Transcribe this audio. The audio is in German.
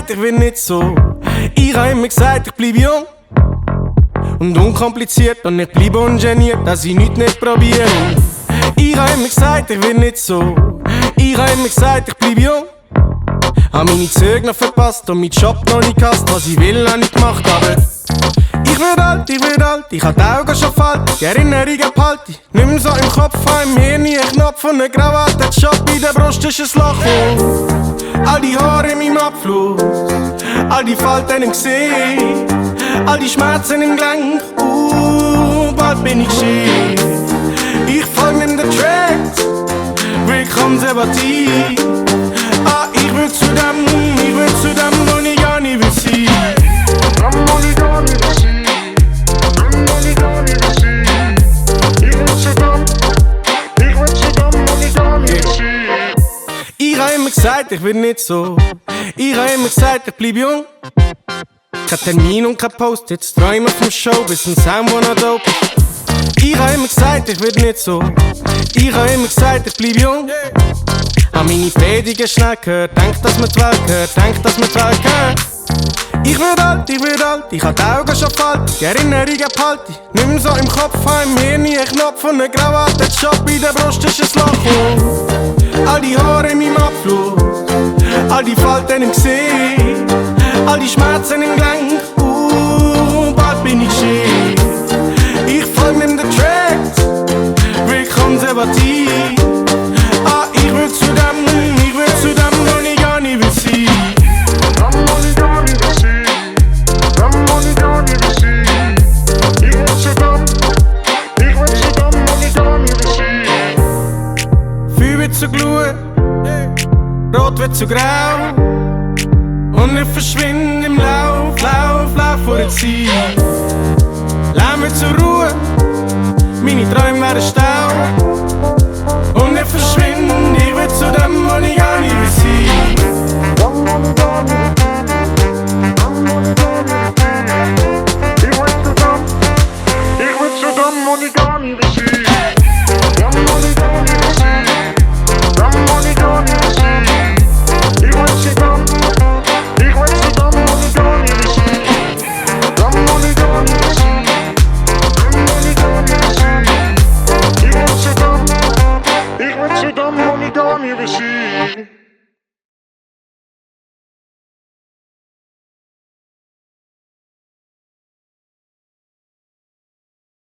gesagt, ich will nicht so. Ich hab immer gesagt, ich bleib jung und unkompliziert und ich bleibe ungeniert, dass ich nichts nicht probiere. Ich hab immer gesagt, ich will nicht so. Ich hab immer gesagt, ich bleib jung. Hab meine Züge noch verpasst und meinen Job noch nicht gehasst. Was ich will, hab ich gemacht, aber ich werd alt, ich hab die Augen schon faltig. Die Erinnerungen behalte ich nicht mehr so im Kopf. Hab im Hirn nie einen Knopf und eine Krawatte. Der Job in der Brust ist ein Loch. All die Haare in meinem Abfluss, all die Falten im Gesicht, all die Schmerzen im Gelenk. Bald bin ich schief. Ich folge in den Tracks, will konservativ. Ich will zu dem, wo ich gar nicht will sein. Ich hab immer gesagt, ich will nicht so. Ich hab immer gesagt, ich bleib jung. Kein Termin und kein Post-its, träume vom Show bis ein Sound, wo noch dope ist. Ich hab immer gesagt, ich will nicht so. Ich hab immer gesagt, ich bleib jung. Hab meine Predigen schnell gehört, denk, dass mir die Welt gehört, denk, dass mir die Welt gehört. Ich werd alt, ich hab die Augen schon faltig, die Erinnerungen behalte ich nicht mehr so im Kopf. Hab im Hirn nie einen Knopf und eine Krawatte, der Job in der Brust ist ein Loch. All die Haare in meinem Abfluss, all die Falten im Gesicht, all die Schmerzen im Gelenk. Bald bin ich schief. Ich folg nimm den Tracks, will konservativ. Ich will zu dem, wo ich gar nicht will sein. Feuer wird zu Glut, Rot wird zu grau und ich verschwinde im Lauf vor der Zeit. Lärm wird zur Ruhe, meine Träume werden